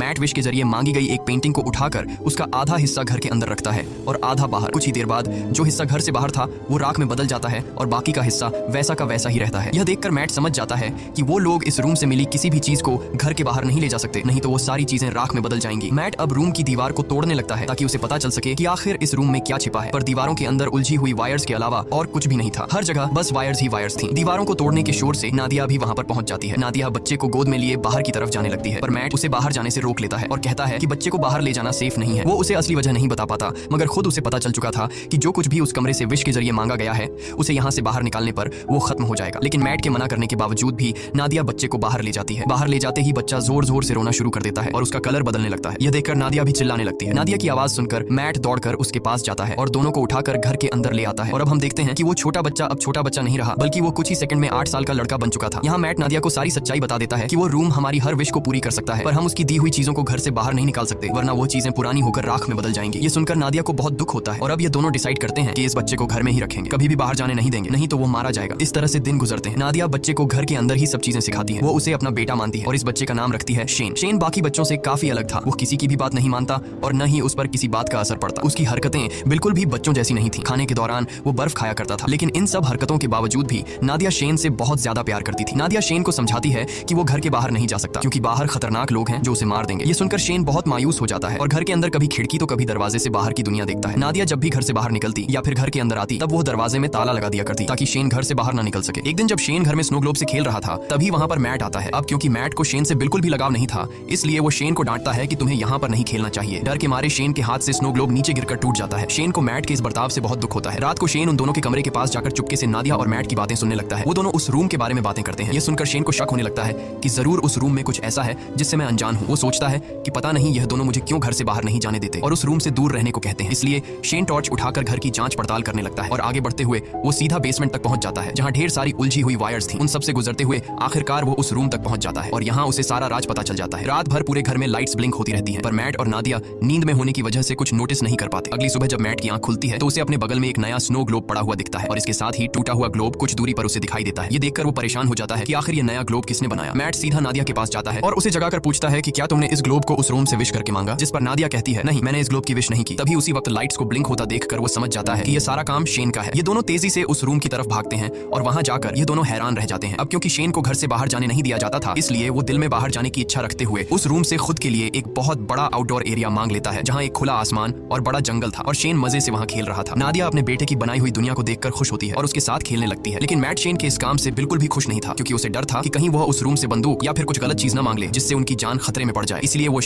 Mat wish के जरिए मांगी गई एक पेंटिंग को उठाकर उसका आधा हिस्सा घर के अंदर रखता है और आधा बाहर। कुछ ही देर बाद जो हिस्सा घर से बाहर था वो राख में बदल जाता है और बाकी का हिस्सा वैसा का वैसा ही रहता है। यह देखकर मैट समझ जाता है कि वो लोग इस रूम से मिली किसी भी चीज को घर के बाहर नहीं ले जा सकते, नहीं तो वो सारी चीजें राख में बदल जाएंगी। मैट अब रूम की दीवार को तोड़ने लगता है ताकि उसे पता चल सके कि आखिर इस रूम में क्या छिपा है, पर दीवारों के अंदर उलझी हुई वायर्स के अलावा और कुछ भी नहीं था। हर जगह बस वायर्स ही वायर्स थी। दीवारों को तोड़ने के शोर से नादिया भी वहां पर पहुंच जाती है। नादिया बच्चे को गोद में लिए बाहर की तरफ जाने लगती है, पर मैट उसे बाहर जाने से रोक लेता है और कहता है कि बच्चे को बाहर ले जाना सेफ नहीं है। वो उसे असली वजह नहीं बता पाता, मगर खुद उसे पता चल चुका था कि जो कुछ भी उस कमरे से विश के जरिए मांगा गया है उसे यहाँ से बाहर निकालने पर वो खत्म हो जाएगा। लेकिन मैट के मना करने के बावजूद भी नादिया बच्चे को बाहर ले जाती है। बाहर ले जाते ही बच्चा जोर जोर से रोना शुरू कर देता है और उसका कलर बदलने लगता है। यह देखकर नादिया भी चिल्लाने लगती है। नादिया की आवाज सुनकर मैट दौड़कर उसके पास जाता है और दोनों को उठाकर घर के अंदर ले आता है। और अब हम देखते हैं कि वो छोटा बच्चा अब छोटा बच्चा नहीं रहा, बल्कि वो कुछ ही सेकंड में 8 साल का लड़का बन चुका था। यहाँ मैट नादिया को सारी सच्चाई बता देता है कि वो रूम हमारी हर विश को पूरी कर सकता है, पर हम उसकी दी हुई चीजों को घर से बाहर नहीं निकाल सकते, वरना वो चीजें पुरानी होकर राख में बदल जाएंगी। ये सुनकर नादिया को बहुत दुख होता है और अब ये दोनों डिसाइड करते हैं कि इस बच्चे को घर में ही रखेंगे, कभी भी बाहर जाने नहीं देंगे, नहीं तो वो मारा जाएगा। इस तरह से दिन गुजरते हैं। नादिया बच्चे को घर के अंदर ही सब चीजें सिखाती है। वो उसे अपना बेटा मानती है और इस बच्चे का नाम रखती है शेन। शेन बाकी बच्चों से काफी अलग था। वो किसी की भी बात नहीं मानता और न ही उस पर किसी बात का असर पड़ता। उसकी हरकतें बिल्कुल भी बच्चों जैसी नहीं थी। खाने के दौरान वो बर्फ खाया करता था, लेकिन इन सब हरकतों के बावजूद भी नादिया शेन से बहुत ज्यादा प्यार करती थी। नादिया शेन को समझाती है कि वो घर के बाहर नहीं जा सकता क्योंकि बाहर खतरनाक लोग हैं जो उसे मार देंगे। ये सुनकर शेन बहुत मायूस हो जाता है और घर के अंदर कभी खिड़की तो कभी दरवाजे से बाहर की दुनिया देखता है। नादिया जब भी घर से बाहर निकलती या फिर घर के अंदर आती तब वो दरवाजे में ताला लगा दिया करती ताकि शेन घर से बाहर ना निकल सके। एक दिन जब शेन घर में स्नो ग्लोब से खेल रहा था तभी वहां पर मैट आता है। अब क्योंकि मैट को शेन से बिल्कुल भी लगाव नहीं था, इसलिए वो शेन को डांटता है कि तुम्हें यहाँ पर नहीं खेलना चाहिए। डर के मारे शेन के हाथ से स्नो ग्लोब नीचे गिरकर टूट जाता है। शेन को मैट के इस बर्ताव से बहुत दुख होता है। रात को शेन उन दोनों के कमरे के पास जाकर चुपके से नादिया और मैट की बातें सुनने लगता है। वो दोनों उस रूम के बारे में बातें करते हैं। ये सुनकर शेन को शक होने लगता है कि जरूर उस रूम में कुछ ऐसा है जिससे मैं अनजान हूँ। वो सोचता है कि पता नहीं यह दोनों मुझे क्यों घर से बाहर नहीं जाने देते और उस रूम से दूर रहने को कहते हैं। इसलिए शेन टॉर्च उठाकर घर की जांच पड़ताल करने लगता है और आगे बढ़ते हुए वो सीधा बेसमेंट तक पहुंच जाता है जहां ढेर सारी उलझी हुई वायर्स थी। उन सबसे गुजरते हुए आखिरकार वो उस रूम तक पहुंच जाता है और यहाँ उसे सारा राज पता चल जाता है। रात भर पूरे घर में लाइट्स ब्लिंक होती रहती हैं, पर मैट और नादिया नींद में होने की वजह से कुछ नोटिस नहीं कर पाते। अगली सुबह जब मैट की आंख खुलती है तो उसे अपने बगल में एक नया स्नो ग्लोब पड़ा हुआ दिखता है और इसके साथ ही टूटा हुआ ग्लोब कुछ दूरी पर उसे दिखाई देता है। ये देखकर वो परेशान हो जाता है कि आखिर ये नया ग्लोब किसने बनाया। मैट सीधा नादिया के पास जाता है और उसे जगाकर पूछता है कि क्या तुमने इस ग्लोब को उस रूम से विश करके मांगा, जिस पर नादिया कहती है नहीं, मैंने इस ग्लोब की विश नहीं की। तभी उसी वक्त लाइट्स को ब्लिंक होता देखकर वो समझ जाता है कि ये सारा काम शेन का है। ये दोनों तेजी से उस रूम की तरफ भागते हैं और वहां जाकर ये दोनों हैरान रह जाते हैं। अब क्योंकि शेन को घर से बाहर जाने नहीं दिया जाता था, इसलिए वो दिल में बाहर जाने की इच्छा रखते हुए उस रूम से खुद के लिए एक बहुत बड़ा आउटडोर एरिया मांग लेता है जहां एक खुला आसमान और बड़ा जंगल था और शेन मजे से वहां खेल रहा था। नादिया अपने बेटे की बनाई हुई दुनिया को देखकर खुश होती है और उसके साथ खेलने लगती है, लेकिन मैट शेन के इस काम से बिल्कुल भी खुश नहीं था क्योंकि उसे डर था कि कहीं वह उस रूम से बंदूक या फिर कुछ गलत चीज न मांग ले जिससे उनकी जान खतरे में पड़ जाए। इसलिए वो